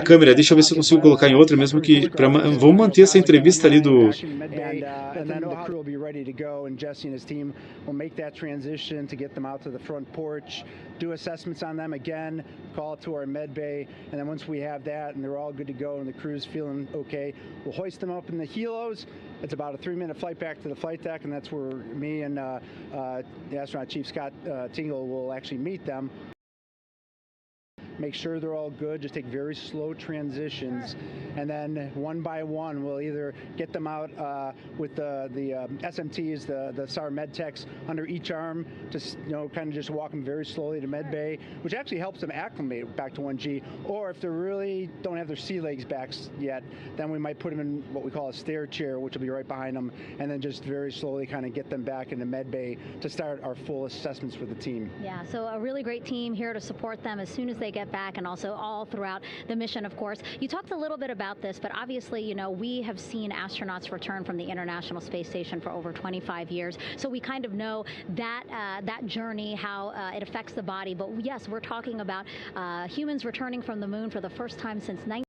câmera, deixa eu ver se eu consigo colocar em outra, mesmo que... Vamos manter essa entrevista ali do... And then the crew will be ready to go, and Jesse and his team will make that transition to get them out to the front porch, do assessments on them again, call it to our med bay, and then once we have that and they're all good to go and the crew's feeling okay, we'll hoist them up in the helos. It's about a 3-minute flight back to the flight deck, and that's where me and the astronaut chief Scott Tingle will actually meet them. Make sure they're all good, just take very slow transitions, and then one by one we'll either get them out with the SMTs, the SAR med techs under each arm, just kind of just walk them very slowly to med bay, which actually helps them acclimate back to 1G. Or if they really don't have their sea legs back yet, then we might put them in what we call a stair chair, which will be right behind them, and then just very slowly kind of get them back into med bay to start our full assessments for the team. Yeah, so a really great team here to support them as soon as they get back, and also all throughout the mission, of course. You talked a little bit about this, but obviously, we have seen astronauts return from the International Space Station for over 25 years, so we kind of know that that journey, how it affects the body. But yes, we're talking about humans returning from the moon for the first time since 19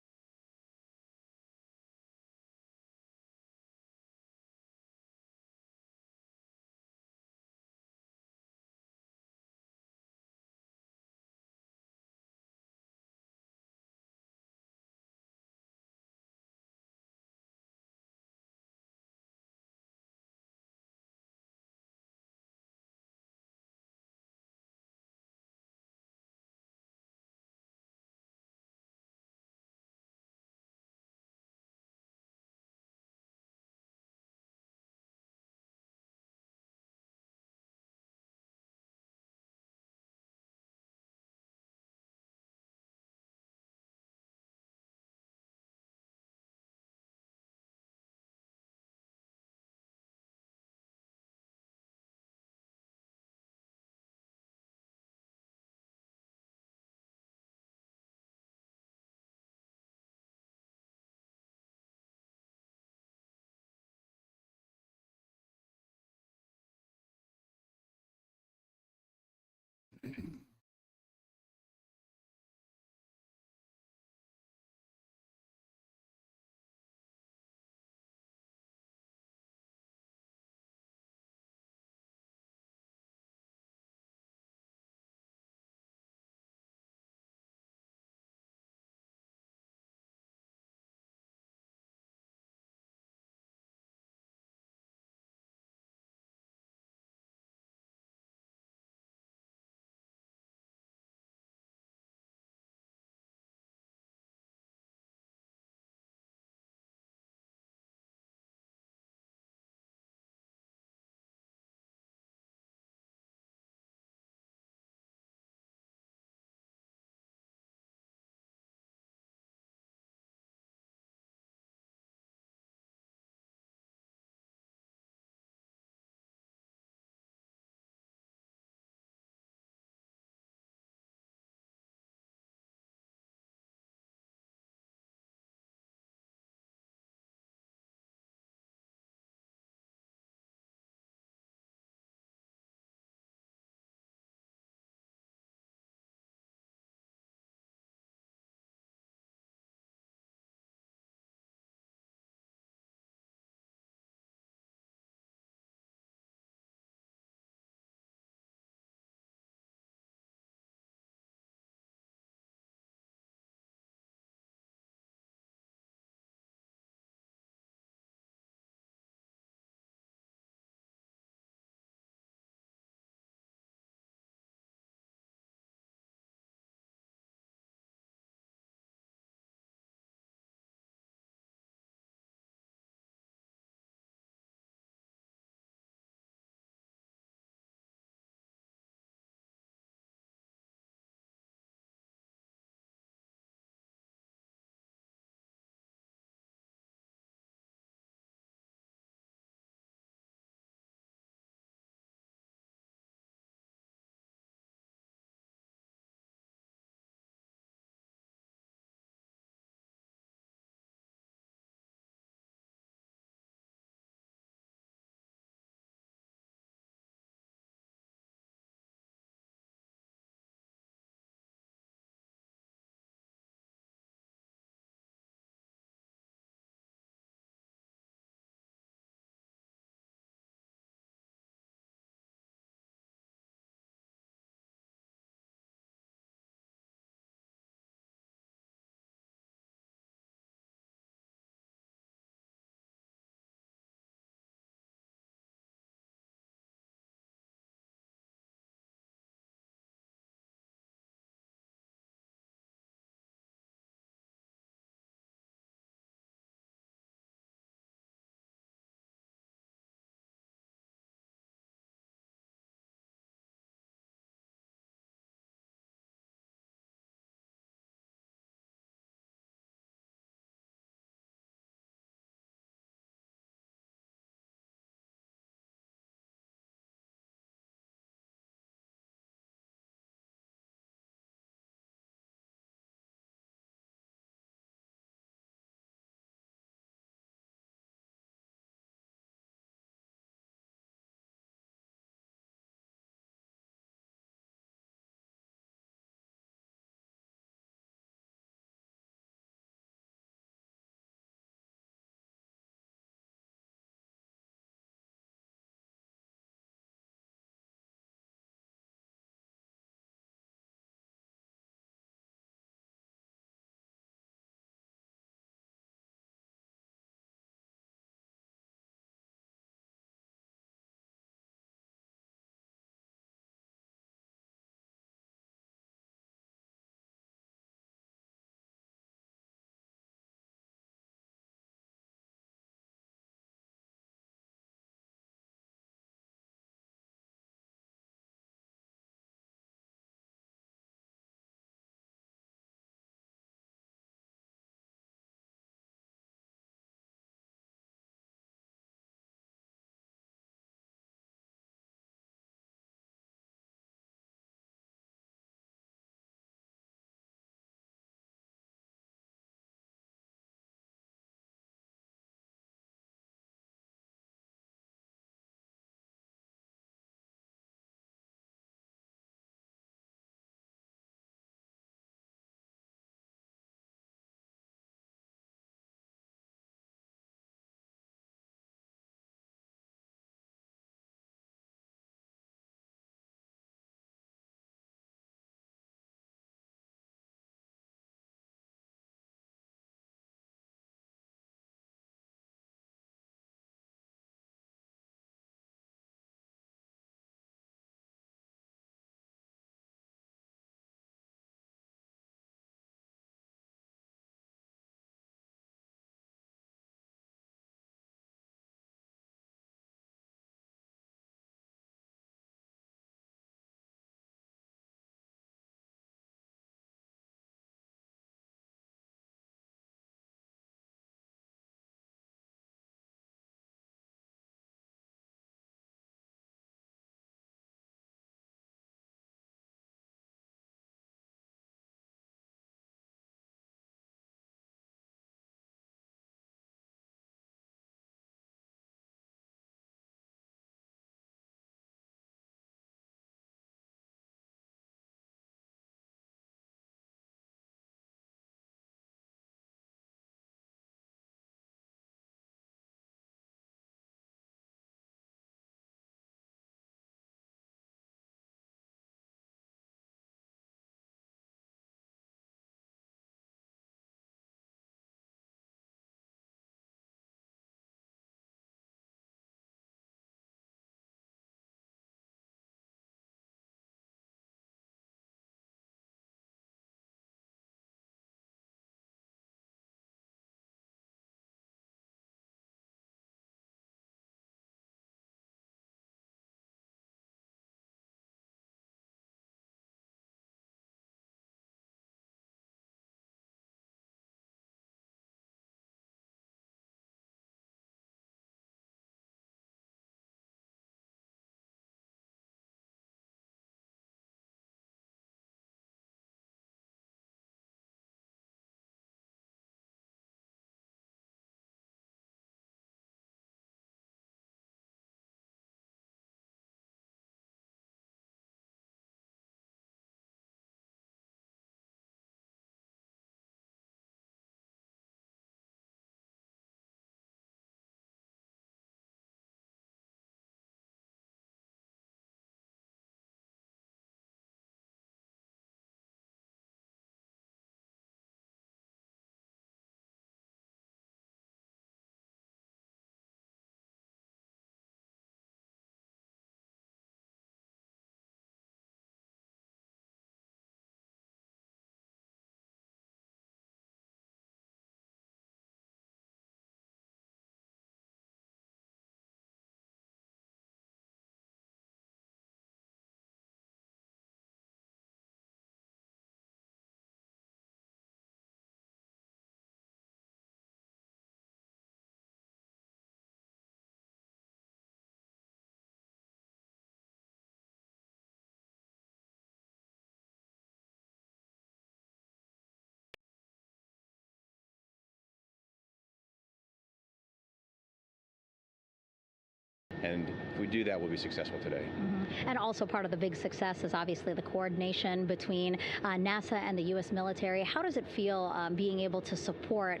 And if we do that, we'll be successful today. Mm-hmm. And also part of the big success is obviously the coordination between NASA and the U.S. military. How does it feel being able to support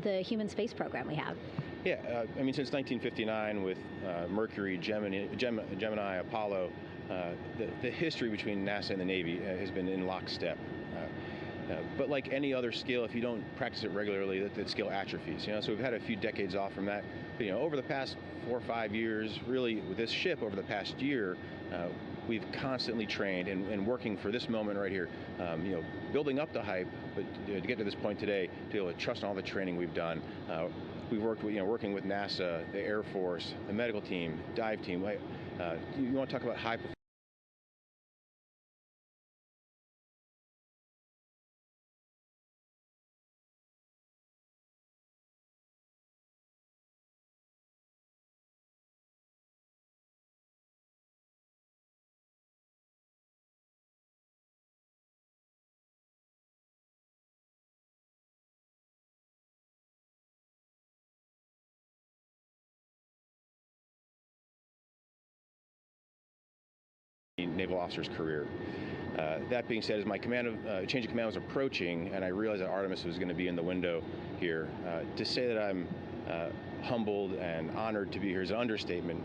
the human space program we have? Yeah, I mean, since 1959 with Mercury, Gemini, Apollo, the history between NASA and the Navy has been in lockstep. But like any other skill, if you don't practice it regularly, that skill atrophies. So we've had a few decades off from that. But, over the past 4 or 5 years, really with this ship over the past year, we've constantly trained and working for this moment right here. Building up the hype, but to get to this point today, to be able to trust in all the training we've done. We've worked with, working with NASA, the Air Force, the medical team, dive team. You want to talk about high performance? Naval officer's career. That being said, as my change of command was approaching, and I realized that Artemis was going to be in the window here, to say that I'm humbled and honored to be here is an understatement.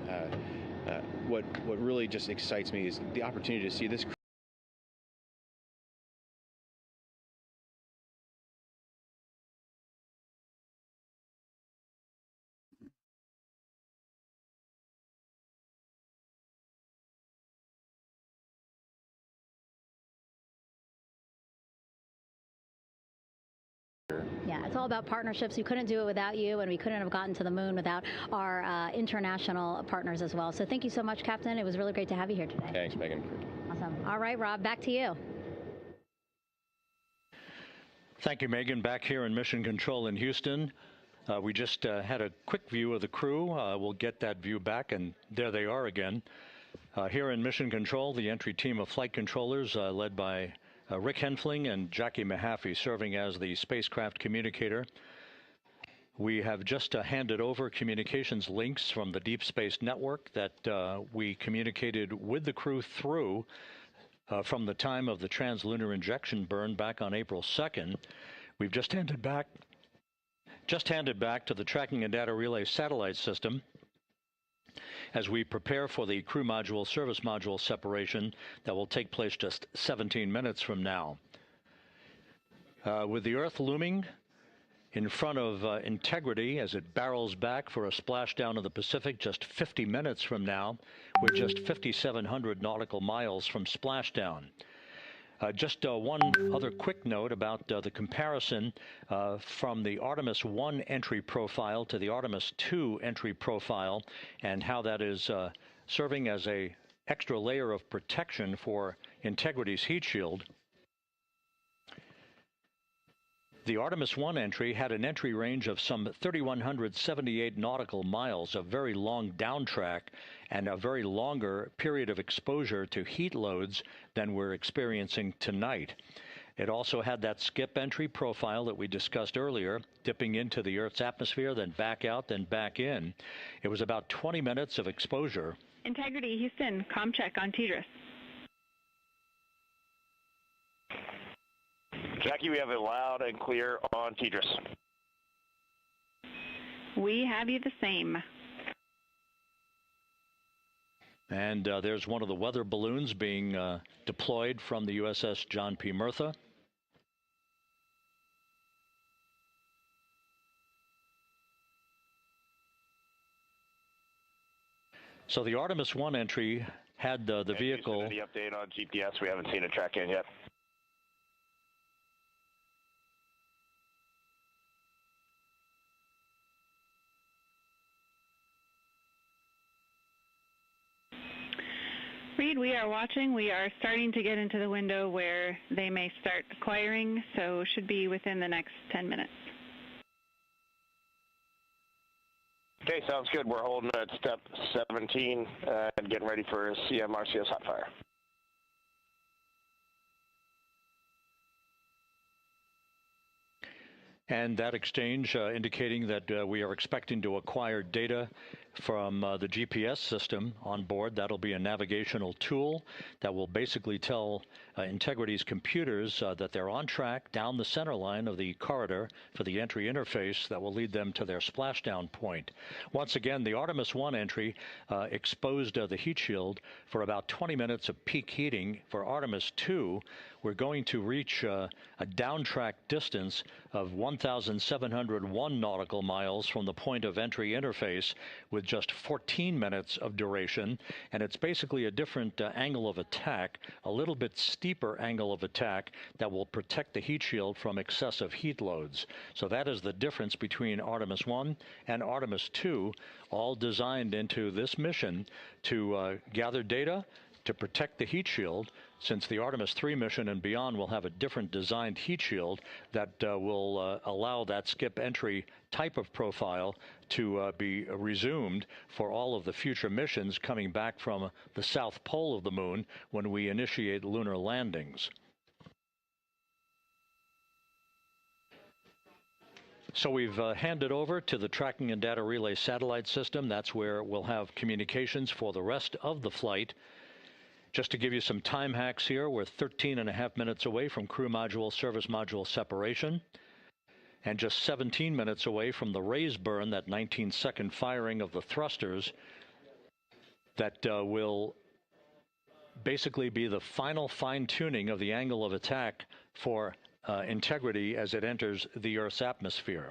What really just excites me is the opportunity to see this. Yeah, it's all about partnerships. We couldn't do it without you, and we couldn't have gotten to the moon without our international partners as well. So thank you so much, Captain. It was really great to have you here today. Thanks, Megan. Awesome. All right, Rob, back to you. Thank you, Megan. Back here in Mission Control in Houston. We just had a quick view of the crew. We'll get that view back, and there they are again. Here in Mission Control, the entry team of flight controllers led by Rick Henfling and Jackie Mahaffey serving as the spacecraft communicator. We have just handed over communications links from the Deep Space Network that we communicated with the crew through from the time of the translunar injection burn back on April 2nd. We've just handed back to the Tracking and Data Relay satellite system as we prepare for the crew module service module separation that will take place just 17 minutes from now. With the Earth looming in front of Integrity as it barrels back for a splashdown of the Pacific just 50 minutes from now, we're just 5,700 nautical miles from splashdown. Just one other quick note about the comparison from the Artemis 1 entry profile to the Artemis 2 entry profile and how that is serving as an extra layer of protection for Integrity's heat shield. The Artemis 1 entry had an entry range of some 3,178 nautical miles, a very long downtrack, and a very longer period of exposure to heat loads than we're experiencing tonight. It also had that skip entry profile that we discussed earlier, dipping into the Earth's atmosphere, then back out, then back in. It was about 20 minutes of exposure. Integrity, Houston, comm check on TDRS. Jackie, we have it loud and clear on TDRS. We have you the same. And there's one of the weather balloons being deployed from the USS John P. Murtha. So the Artemis 1 entry had the vehicle. Any update on GPS? We haven't seen a track in yet. Reed, we are watching. We are starting to get into the window where they may start acquiring, so should be within the next 10 minutes. Okay, sounds good. We're holding at step 17 and getting ready for CMRCS hot fire. And that exchange indicating that we are expecting to acquire data from the GPS system on board. That'll be a navigational tool that will basically tell Integrity's computers that they're on track down the center line of the corridor for the entry interface that will lead them to their splashdown point. Once again, the Artemis 1 entry exposed the heat shield for about 20 minutes of peak heating. For Artemis 2, we're going to reach a downtrack distance of 1,701 nautical miles from the point of entry interface, with just 14 minutes of duration, and it's basically a different angle of attack, a little bit steeper angle of attack that will protect the heat shield from excessive heat loads. So that is the difference between Artemis 1 and Artemis 2, all designed into this mission to gather data to protect the heat shield, since the Artemis 3 mission and beyond will have a different designed heat shield that will allow that skip entry type of profile to be resumed for all of the future missions coming back from the south pole of the moon when we initiate lunar landings. So we've handed over to the Tracking and Data Relay Satellite System. That's where we'll have communications for the rest of the flight. Just to give you some time hacks here, we're 13.5 minutes away from crew module, service module separation, and just 17 minutes away from the raise burn, that 19-second firing of the thrusters that will basically be the final fine-tuning of the angle of attack for Integrity as it enters the Earth's atmosphere.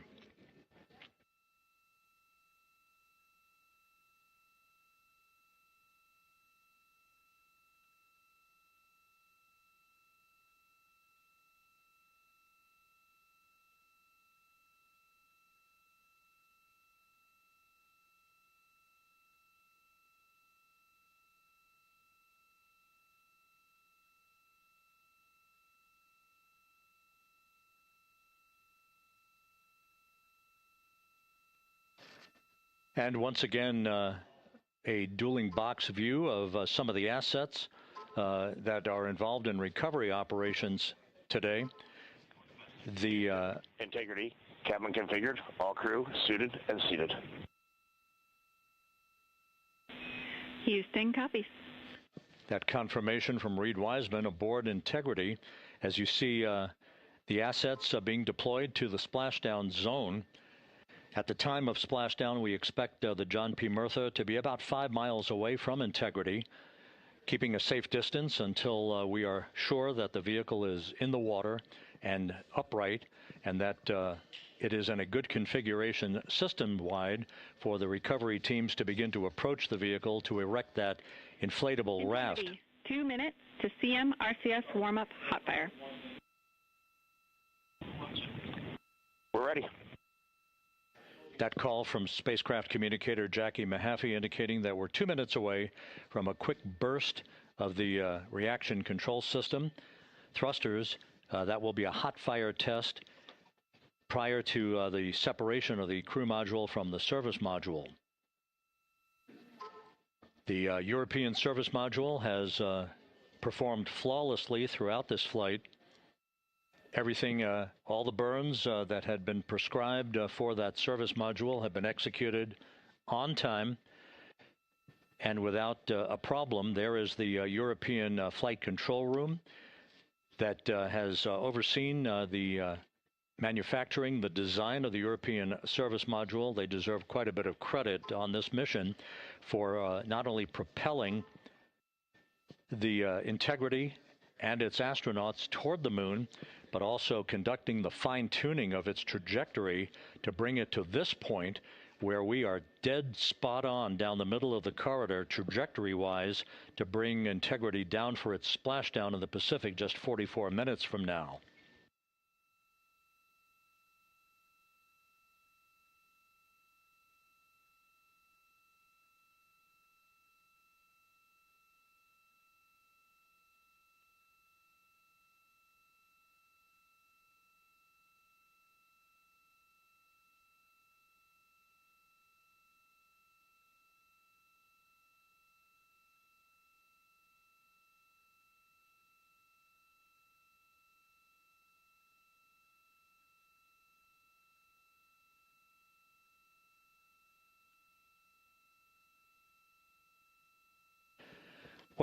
And once again, a dueling box view of some of the assets that are involved in recovery operations today. The Integrity, cabin configured, all crew suited and seated. Houston, copies. That confirmation from Reed Wiseman aboard Integrity, as you see the assets being deployed to the splashdown zone. At the time of splashdown, we expect the John P. Murtha to be about 5 miles away from Integrity, keeping a safe distance until we are sure that the vehicle is in the water and upright, and that it is in a good configuration system-wide for the recovery teams to begin to approach the vehicle to erect that inflatable raft. 2 minutes to CM RCS warm-up hot fire. We're ready. That call from spacecraft communicator Jackie Mahaffey indicating that we're 2 minutes away from a quick burst of the reaction control system. Thrusters, that will be a hot fire test prior to the separation of the crew module from the service module. The European service module has performed flawlessly throughout this flight. Everything, all the burns that had been prescribed for that service module have been executed on time and without a problem. There is the European flight control room that has overseen the manufacturing, the design of the European service module. They deserve quite a bit of credit on this mission for not only propelling the Integrity and its astronauts toward the moon, but also conducting the fine-tuning of its trajectory to bring it to this point where we are dead spot on down the middle of the corridor trajectory-wise to bring Integrity down for its splashdown in the Pacific just 44 minutes from now.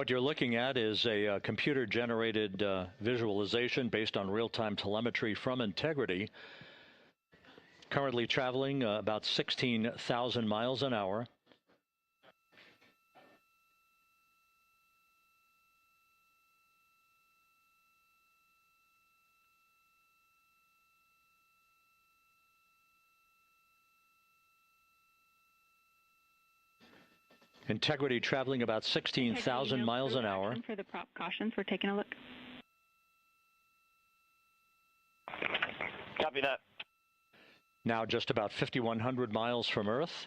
What you're looking at is a computer-generated visualization based on real-time telemetry from Integrity. Currently traveling about 16,000 miles an hour. Integrity traveling about 16,000 miles an hour. For the prop cautions, we're taking a look. Copy that. Now just about 5,100 miles from Earth.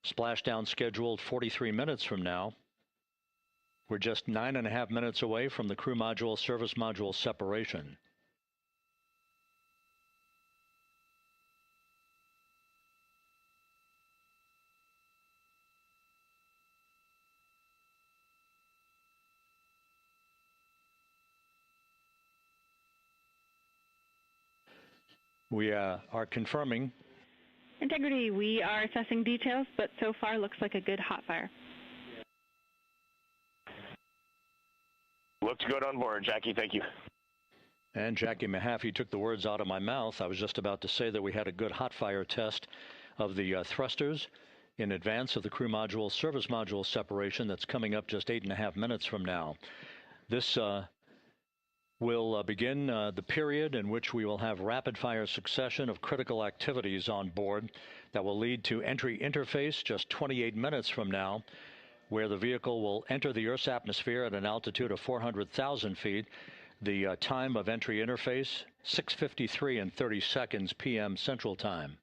Splashdown scheduled 43 minutes from now. We're just 9.5 minutes away from the crew module service module separation. We are confirming. Integrity, we are assessing details, but so far looks like a good hot fire. Looks good on board, Jackie. Thank you. And Jackie Mahaffey took the words out of my mouth. I was just about to say that we had a good hot fire test of the thrusters in advance of the crew module service module separation that's coming up just 8.5 minutes from now. This will begin the period in which we will have rapid-fire succession of critical activities on board that will lead to entry interface just 28 minutes from now, where the vehicle will enter the Earth's atmosphere at an altitude of 400,000 feet. The time of entry interface, 6:53 and 30 seconds p.m. Central Time.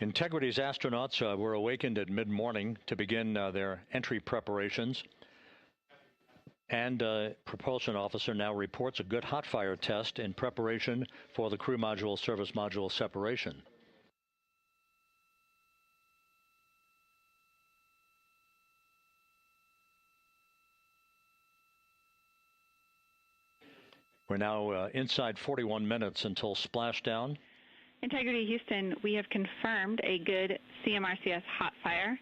Integrity's astronauts were awakened at mid-morning to begin their entry preparations. And propulsion officer now reports a good hot fire test in preparation for the crew module service module separation. We're now inside 41 minutes until splashdown. Integrity Houston, we have confirmed a good CMRCS hot fire,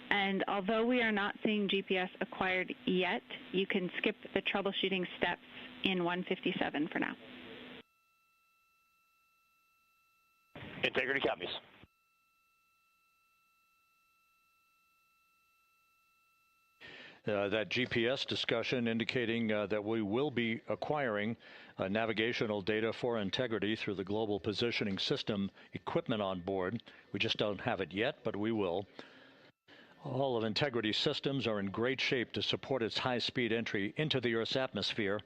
and although we are not seeing GPS acquired yet, you can skip the troubleshooting steps in 157 for now. Integrity copies. That GPS discussion indicating that we will be acquiring navigational data for Integrity through the Global Positioning System equipment on board. We just don't have it yet, but we will. All of Integrity's systems are in great shape to support its high-speed entry into the Earth's atmosphere.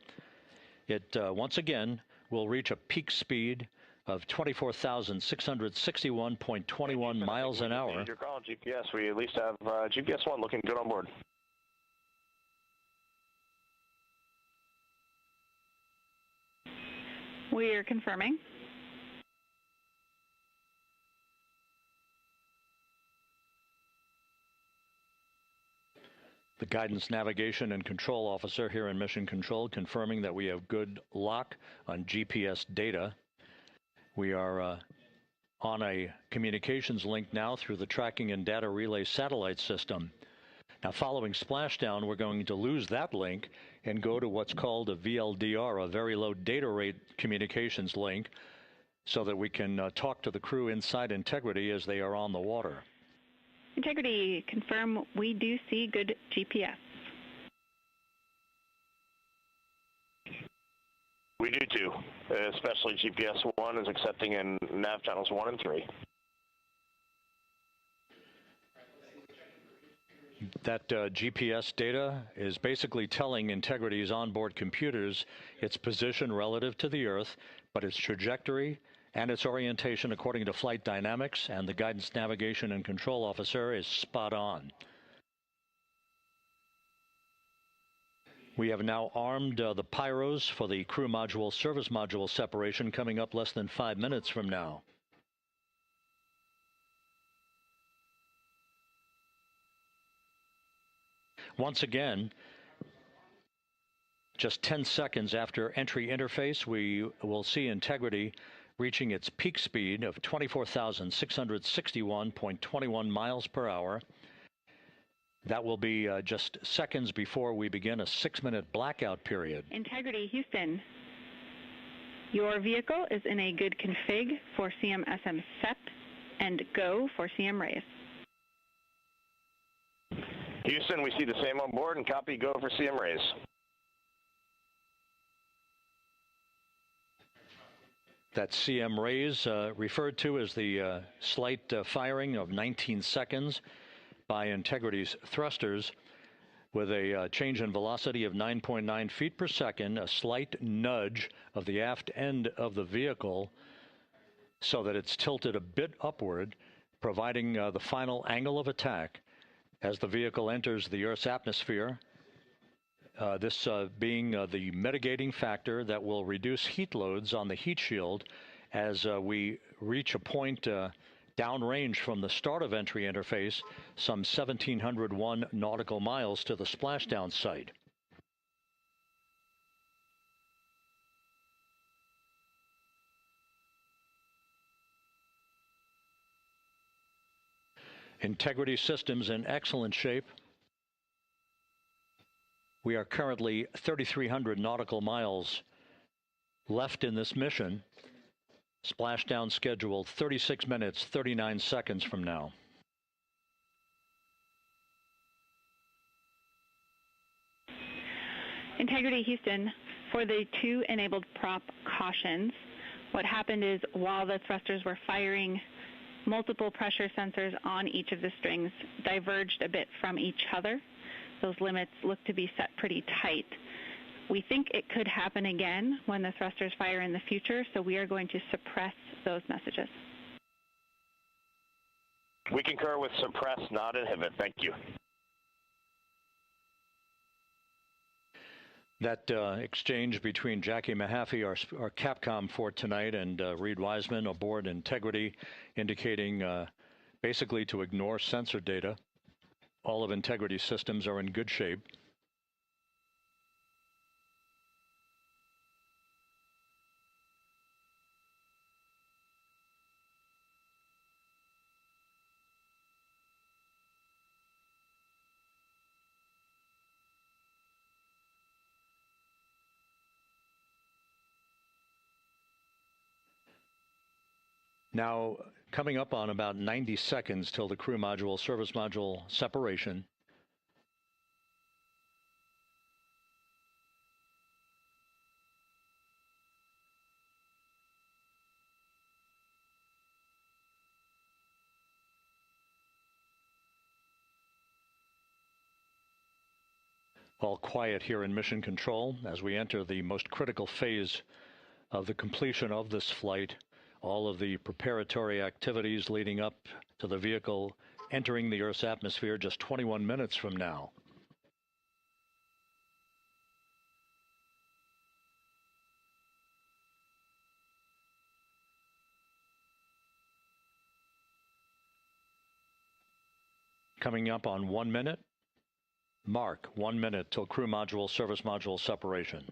It, once again, will reach a peak speed of 24,661.21 miles an hour. Your call, GPS. We at least have GPS 1 looking good on board. We are confirming. The Guidance, Navigation, and Control Officer here in Mission Control confirming that we have good lock on GPS data. We are on a communications link now through the Tracking and Data Relay Satellite System. Now, following splashdown, we're going to lose that link and go to what's called a VLDR, a very low data rate communications link, so that we can talk to the crew inside Integrity as they are on the water. Integrity, confirm we do see good GPS. We do too, especially GPS 1 is accepting in nav channels 1 and 3. That GPS data is basically telling Integrity's onboard computers its position relative to the Earth, but its trajectory And its orientation according to flight dynamics and the guidance, navigation, and control officer is spot on. We have now armed the pyros for the crew module service module separation coming up less than 5 minutes from now. Once again, just 10 seconds after entry interface, we will see Integrity reaching its peak speed of 24,661.21 miles per hour. That will be just seconds before we begin a 6-minute blackout period. Integrity, Houston. Your vehicle is in a good config for CM-SM SEP and go for CM raise. Houston, we see the same on board and copy go for CM raise. That CM raise referred to as the slight firing of 19 seconds by Integrity's thrusters with a change in velocity of 9.9 feet per second, a slight nudge of the aft end of the vehicle so that it's tilted a bit upward, providing the final angle of attack as the vehicle enters the Earth's atmosphere. This being the mitigating factor that will reduce heat loads on the heat shield as we reach a point downrange from the start of entry interface, some 1,701 nautical miles to the splashdown site. Integrity systems in excellent shape. We are currently 3,300 nautical miles left in this mission. Splashdown scheduled 36 minutes, 39 seconds from now. Integrity, Houston. For the 2 enabled prop cautions, what happened is while the thrusters were firing, multiple pressure sensors on each of the strings diverged a bit from each other. Those limits look to be set pretty tight. We think it could happen again when the thrusters fire in the future, so we are going to suppress those messages. We concur with suppress, not inhibit. Thank you. That exchange between Jackie Mahaffey, our Capcom for tonight, and Reed Wiseman aboard Integrity, indicating basically to ignore sensor data. All of Integrity's systems are in good shape. Now, coming up on about 90 seconds till the crew module, service module separation. All quiet here in Mission Control as we enter the most critical phase of the completion of this flight. All of the preparatory activities leading up to the vehicle entering the Earth's atmosphere just 21 minutes from now. Coming up on 1 minute. Mark 1 minute till crew module, service module separation.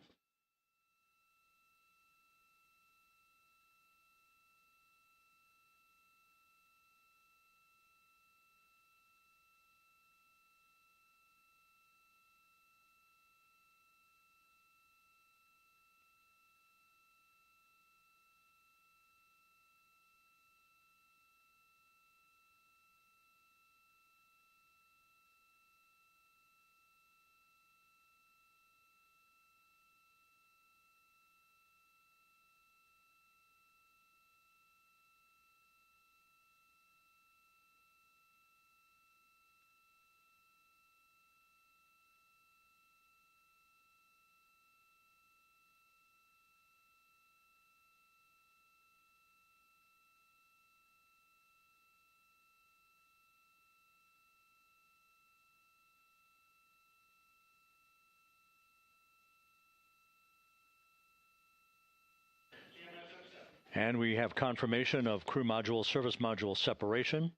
And we have confirmation of crew module, service module separation,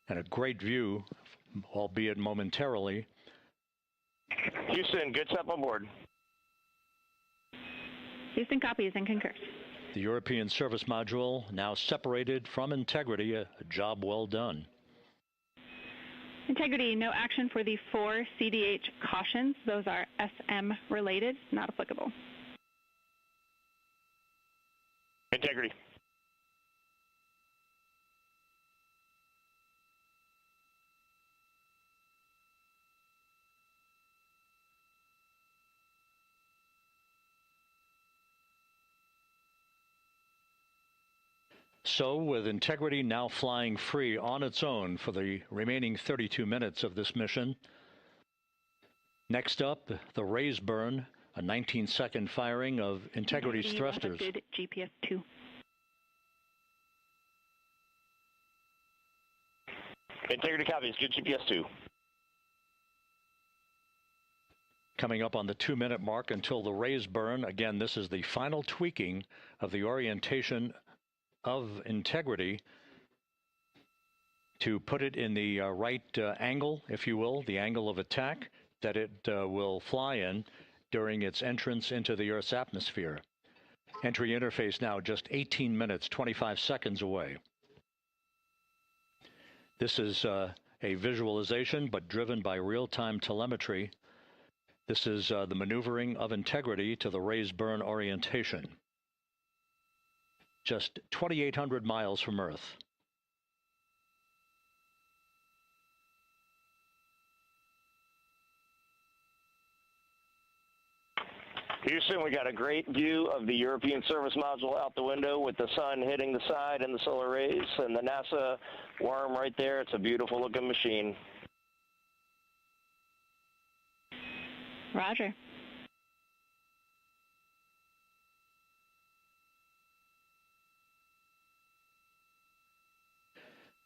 and a great view, albeit momentarily. Houston, good step on board. Houston copies and concurs. The European service module now separated from Integrity, a job well done. Integrity, no action for the 4 CDH cautions. Those are SM related, not applicable. Integrity. So, with Integrity now flying free on its own for the remaining 32 minutes of this mission, next up, the raise burn, a 19-second firing of Integrity's thrusters. Good GPS 2. Integrity copies, good GPS 2. Coming up on the 2-minute mark until the raise burn. Again, this is the final tweaking of the orientation of Integrity to put it in the right angle, if you will, the angle of attack that it will fly in during its entrance into the Earth's atmosphere. Entry interface now just 18 minutes, 25 seconds away. This is a visualization, but driven by real-time telemetry. This is the maneuvering of Integrity to the raise burn orientation. Just 2,800 miles from Earth. Houston, we got a great view of the European service module out the window with the sun hitting the side and the solar rays and the NASA worm right there. It's a beautiful looking machine. Roger.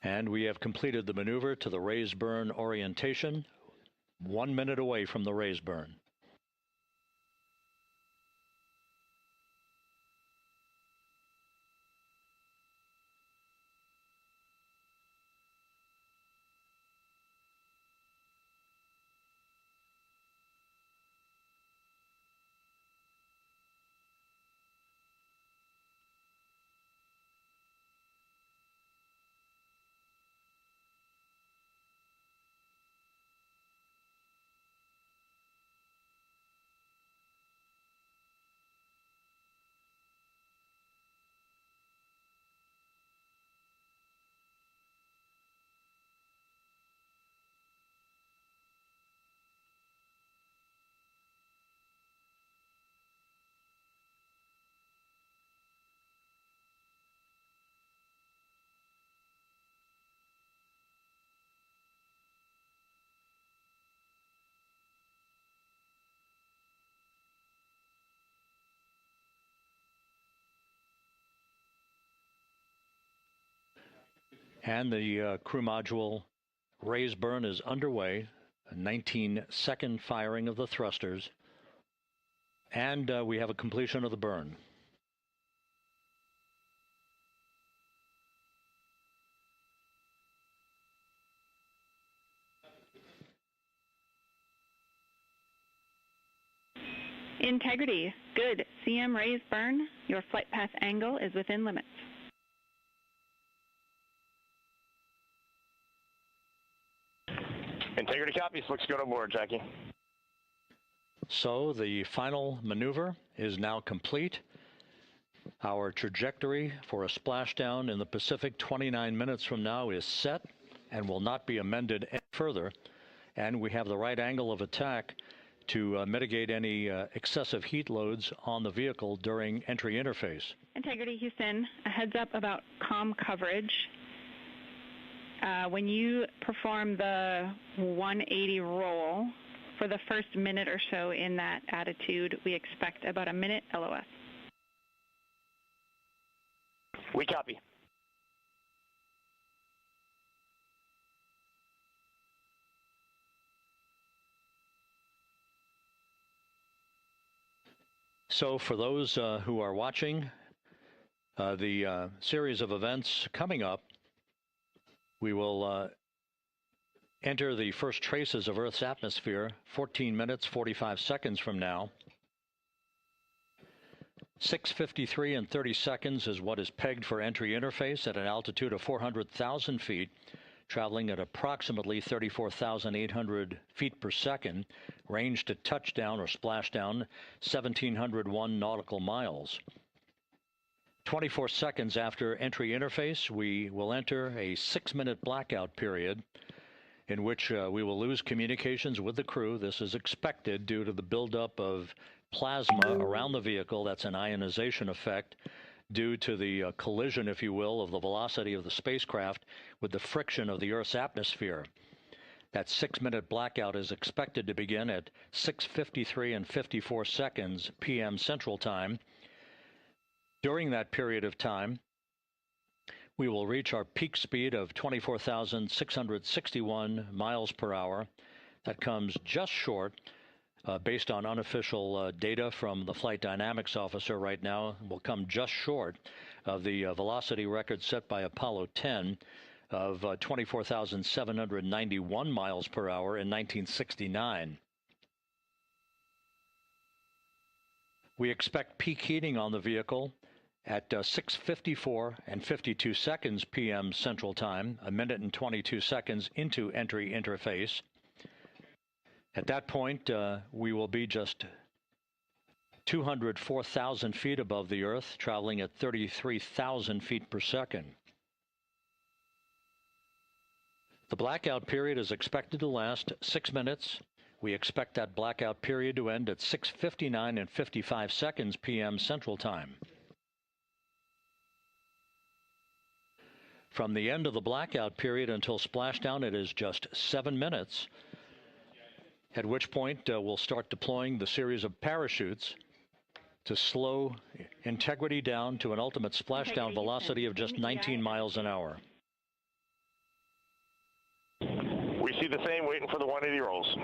And we have completed the maneuver to the raise burn orientation, 1 minute away from the raise burn. And the crew module raise burn is underway, a 19-second firing of the thrusters, and we have a completion of the burn. Integrity, good. CM raise burn. Your flight path angle is within limits. Integrity copies. Looks good on board, Jackie. So the final maneuver is now complete. Our trajectory for a splashdown in the Pacific 29 minutes from now is set and will not be amended any further. And we have the right angle of attack to mitigate any excessive heat loads on the vehicle during entry interface. Integrity, Houston, a heads up about comm coverage. When you perform the 180 roll, for the first minute or so in that attitude, we expect about a minute LOS. We copy. So for those who are watching, The series of events coming up, we will enter the first traces of Earth's atmosphere 14 minutes, 45 seconds from now. 6:53 and 30 seconds is what is pegged for entry interface at an altitude of 400,000 feet, traveling at approximately 34,800 feet per second, range to touchdown or splashdown 1,701 nautical miles. 24 seconds after entry interface, we will enter a 6-minute blackout period in which we will lose communications with the crew. This is expected due to the buildup of plasma around the vehicle. That's an ionization effect due to the collision, if you will, of the velocity of the spacecraft with the friction of the Earth's atmosphere. That 6-minute blackout is expected to begin at 6:53 and 54 seconds p.m. Central Time. During that period of time, we will reach our peak speed of 24,661 miles per hour. That comes just short, based on unofficial data from the flight dynamics officer right now, will come just short of the velocity record set by Apollo 10 of 24,791 miles per hour in 1969. We expect peak heating on the vehicle at 6:54 and 52 seconds p.m. Central Time, a minute and 22 seconds into entry interface. At that point, we will be just 204,000 feet above the Earth, traveling at 33,000 feet per second. The blackout period is expected to last 6 minutes. We expect that blackout period to end at 6:59 and 55 seconds p.m. Central Time. From the end of the blackout period until splashdown, it is just 7 minutes, at which point we'll start deploying the series of parachutes to slow integrity down to an ultimate splashdown velocity of just 19 miles an hour. We see the same, waiting for the 180 rolls.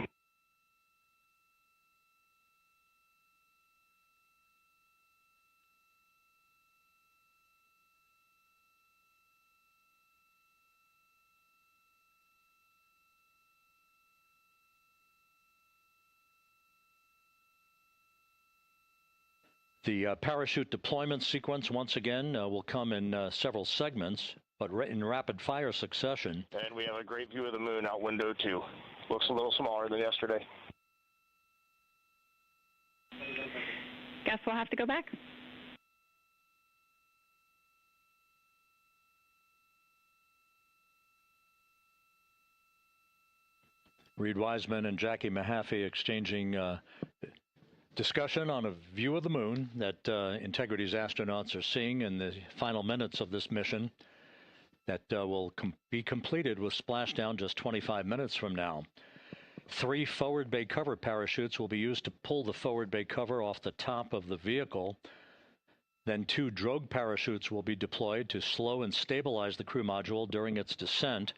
The parachute deployment sequence, once again, will come in several segments, but in rapid-fire succession. And we have a great view of the moon out window, too. Looks a little smaller than yesterday. Guess we'll have to go back. Reed Wiseman and Jackie Mahaffey exchanging discussion on a view of the moon that Integrity's astronauts are seeing in the final minutes of this mission that will be completed with splashdown just 25 minutes from now. 3 forward bay cover parachutes will be used to pull the forward bay cover off the top of the vehicle. Then 2 drogue parachutes will be deployed to slow and stabilize the crew module during its descent,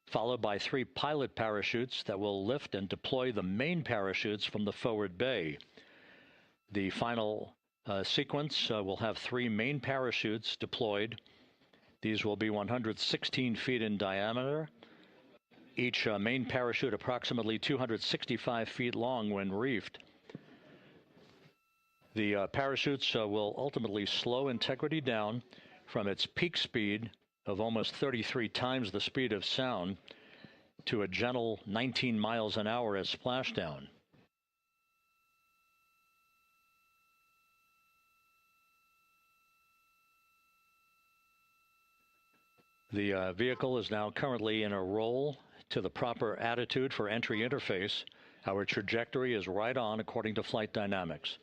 followed by 3 pilot parachutes that will lift and deploy the main parachutes from the forward bay. The final sequence will have 3 main parachutes deployed. These will be 116 feet in diameter, each main parachute approximately 265 feet long when reefed. The parachutes will ultimately slow Integrity down from its peak speed of almost 33 times the speed of sound to a gentle 19 miles an hour at splashdown. The vehicle is now currently in a roll to the proper attitude for entry interface. Our trajectory is right on according to flight dynamics.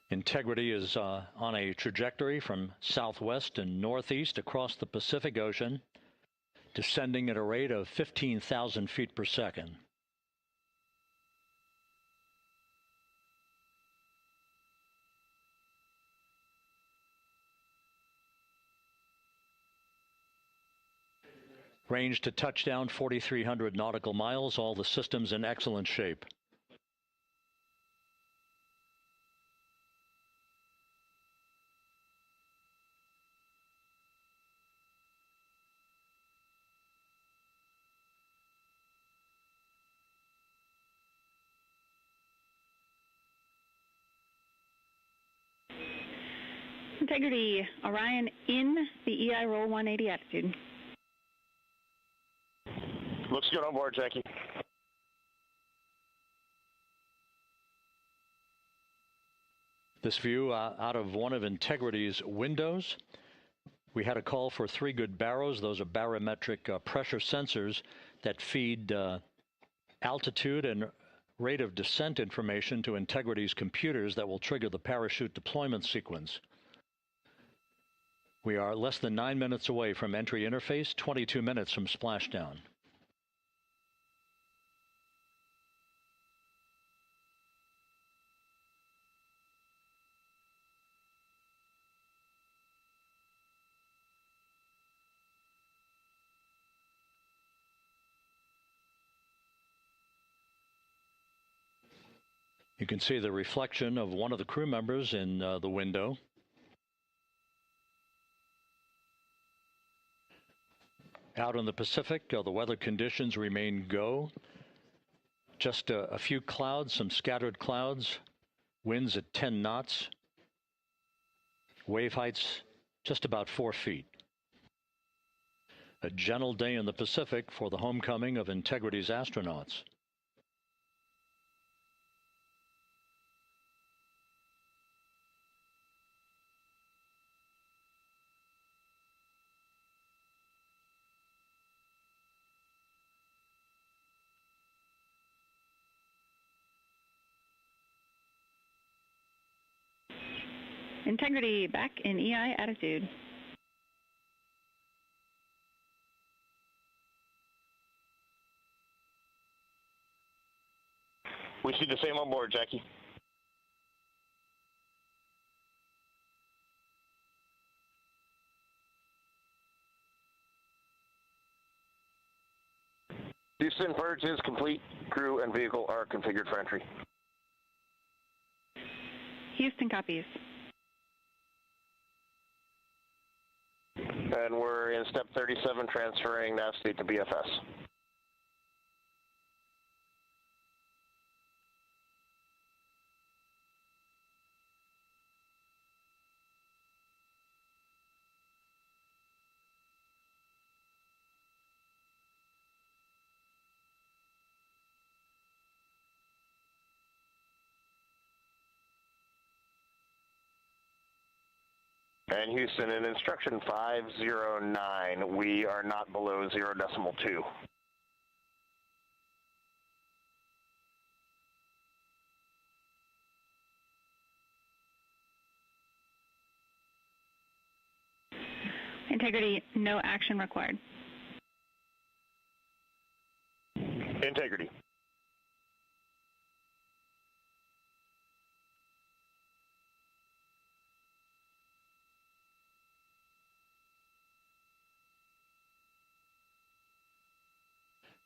Integrity is on a trajectory from southwest and northeast across the Pacific Ocean, descending at a rate of 15,000 feet per second. Range to touchdown 4,300 nautical miles, all the systems in excellent shape. Integrity, Orion in the EI roll 180 attitude. Looks good on board, Jackie. This view out of one of Integrity's windows. We had a call for 3 good baros. Those are barometric pressure sensors that feed altitude and rate of descent information to Integrity's computers that will trigger the parachute deployment sequence. We are less than 9 minutes away from entry interface, 22 minutes from splashdown. You can see the reflection of one of the crew members in the window. Out in the Pacific, the weather conditions remain go. Just a few clouds, some scattered clouds, winds at 10 knots, wave heights just about 4 feet. A gentle day in the Pacific for the homecoming of Integrity's astronauts. Integrity back in EI attitude. We see the same on board, Jackie. Houston, purge is complete. Crew and vehicle are configured for entry. Houston copies. And we're in step 37, transferring nav state to BFS. And Houston, in instruction 509, we are not below 0.2. Integrity, no action required. Integrity.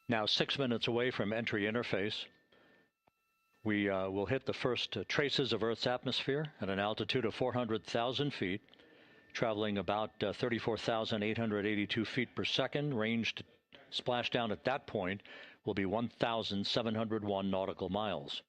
Now 6 minutes away from entry interface. We will hit the first traces of Earth's atmosphere at an altitude of 400,000 feet, traveling about 34,882 feet per second. Range to splashdown at that point will be 1,701 nautical miles.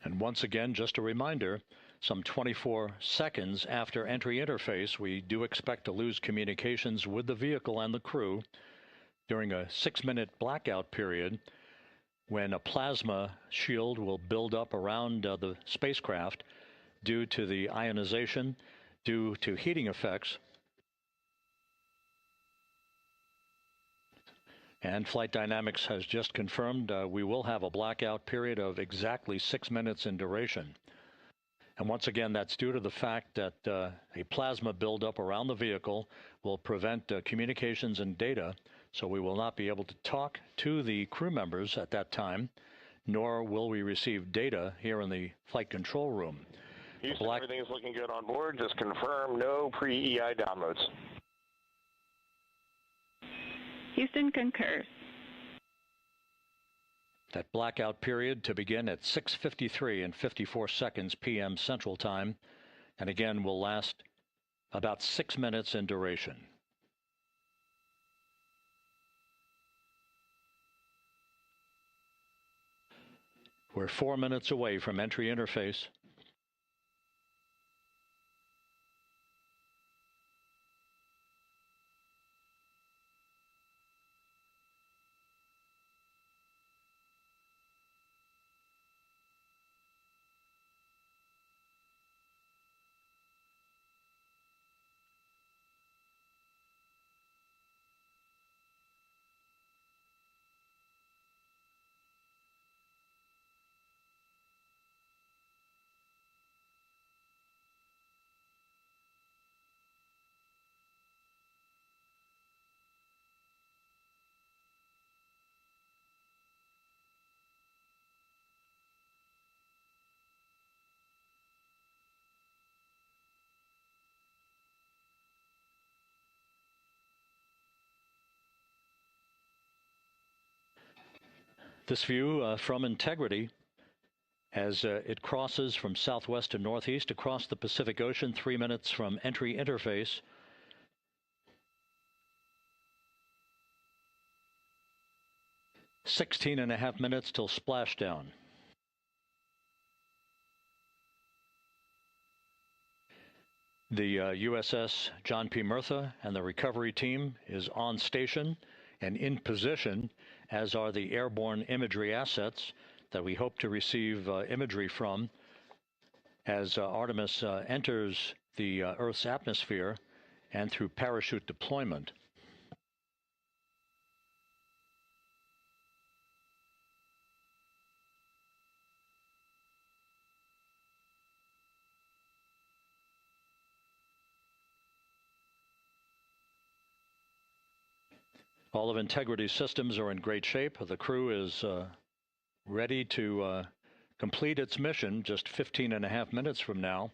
And once again, just a reminder, some 24 seconds after entry interface, we do expect to lose communications with the vehicle and the crew during a 6-minute blackout period when a plasma shield will build up around the spacecraft due to the ionization, due to heating effects. And Flight Dynamics has just confirmed we will have a blackout period of exactly 6 minutes in duration. And once again, that's due to the fact that a plasma buildup around the vehicle will prevent communications and data, so we will not be able to talk to the crew members at that time, nor will we receive data here in the flight control room. Houston, everything's looking good on board. Just confirm no pre-EI downloads. Houston concurs. That blackout period to begin at 6:53 and 54 seconds p.m. Central Time, and again will last about 6 minutes in duration. We're 4 minutes away from entry interface. This view from Integrity as it crosses from southwest to northeast across the Pacific Ocean, 3 minutes from entry interface. "16.5 minutes till splashdown." The USS John P. Murtha and the recovery team is on station and in position, as are the airborne imagery assets that we hope to receive imagery from as Artemis enters the Earth's atmosphere and through parachute deployment. All of Integrity's systems are in great shape. The crew is ready to complete its mission just 15.5 minutes from now.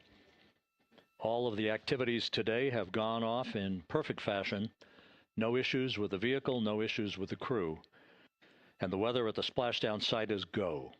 All of the activities today have gone off in perfect fashion. No issues with the vehicle, no issues with the crew. And the weather at the splashdown site is go.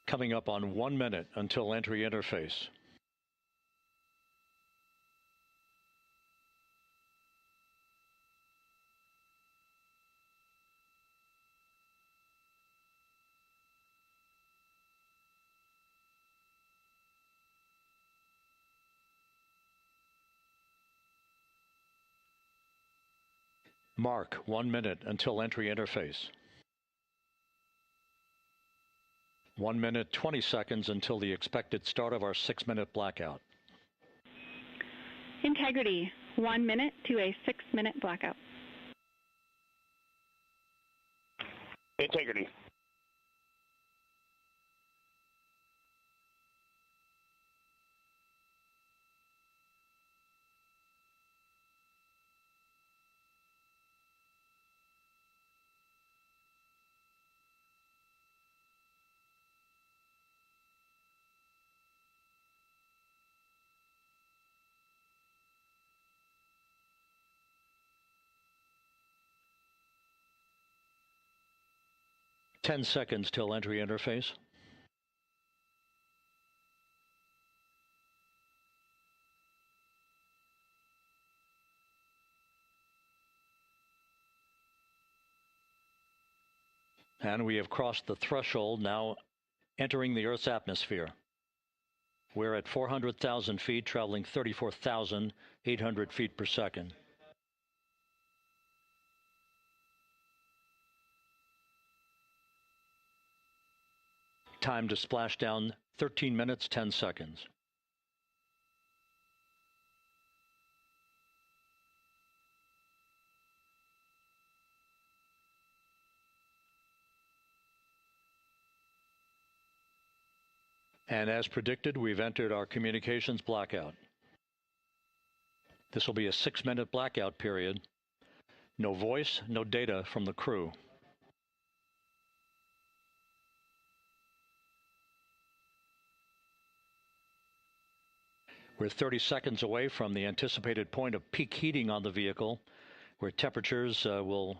Coming up on 1 minute until entry interface. Mark 1 minute until entry interface. 1 minute, 20 seconds until the expected start of our 6-minute blackout. Integrity, 1 minute to a 6-minute blackout. Integrity. Ten seconds till entry interface. And we have crossed the threshold, now entering the Earth's atmosphere. We're at 400,000 feet, traveling 34,800 feet per second. Time to splash down, 13 minutes, 10 seconds. And as predicted, we've entered our communications blackout. This will be a 6-minute blackout period. No voice, no data from the crew. We're 30 seconds away from the anticipated point of peak heating on the vehicle, where temperatures will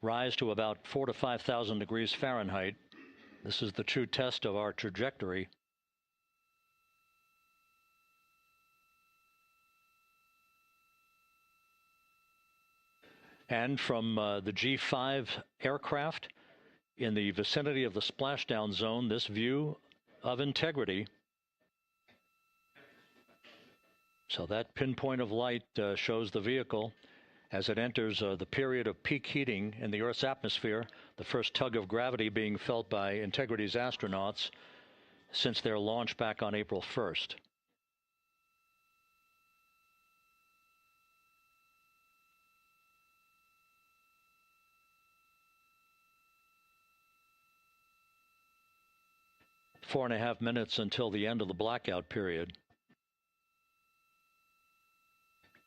rise to about 4,000 to 5,000 degrees Fahrenheit. This is the true test of our trajectory. And from the G5 aircraft in the vicinity of the splashdown zone, this view of integrity. So that pinpoint of light shows the vehicle as it enters the period of peak heating in the Earth's atmosphere, the first tug of gravity being felt by Integrity's astronauts since their launch back on April 1st. Four and a half minutes until the end of the blackout period.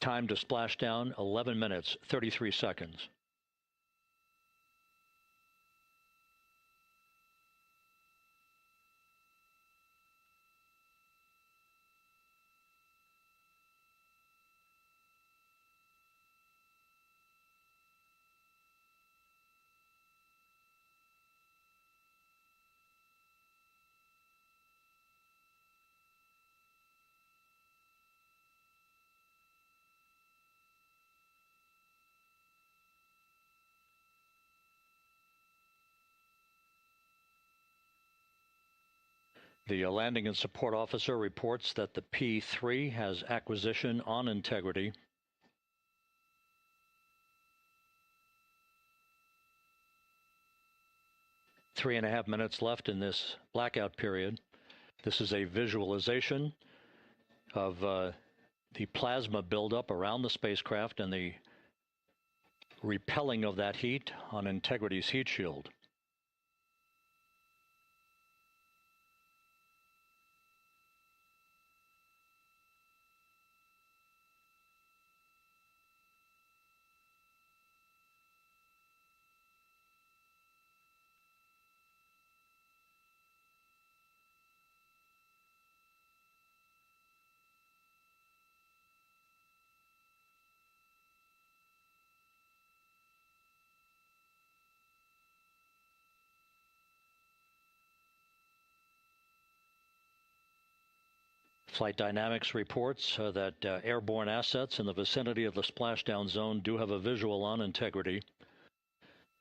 Time to splash down, 11 minutes, 33 seconds. The landing and support officer reports that the P-3 has acquisition on Integrity. Three and a half minutes left in this blackout period. This is a visualization of the plasma buildup around the spacecraft and the repelling of that heat on Integrity's heat shield. Flight Dynamics reports that airborne assets in the vicinity of the splashdown zone do have a visual on Integrity.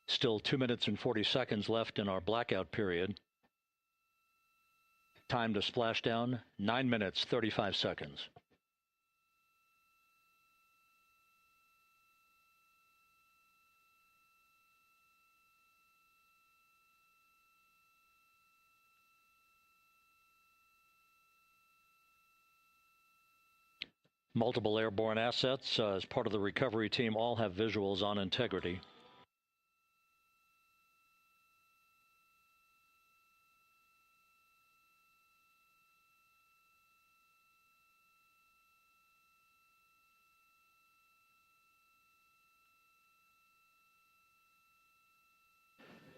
Still 2 minutes and 40 seconds left in our blackout period. Time to splashdown, 9 minutes, 35 seconds. Multiple airborne assets as part of the recovery team all have visuals on Integrity.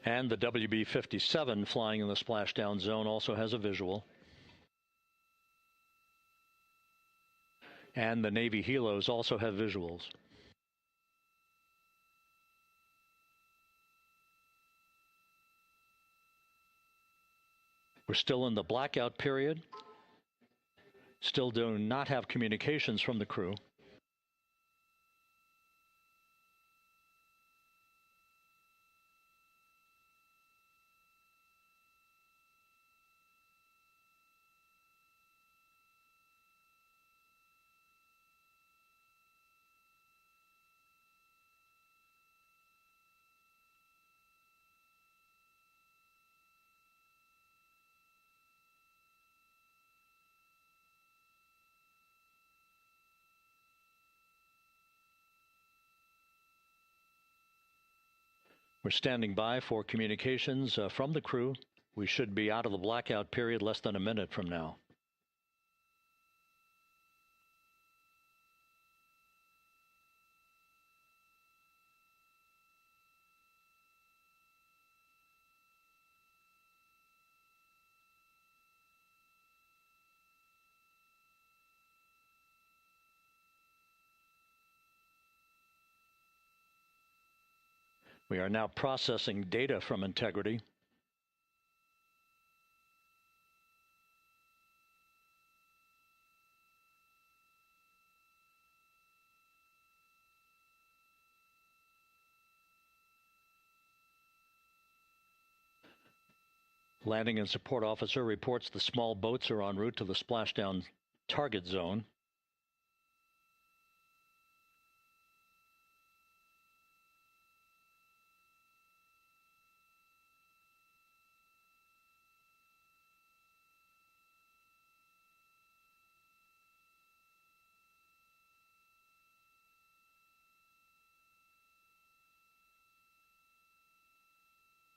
And the WB-57 flying in the splashdown zone also has a visual. And the Navy helos also have visuals. We're still in the blackout period. Still do not have communications from the crew. We're standing by for communications from the crew. We should be out of the blackout period less than a minute from now. We are now processing data from Integrity. Landing and support officer reports the small boats are en route to the splashdown target zone.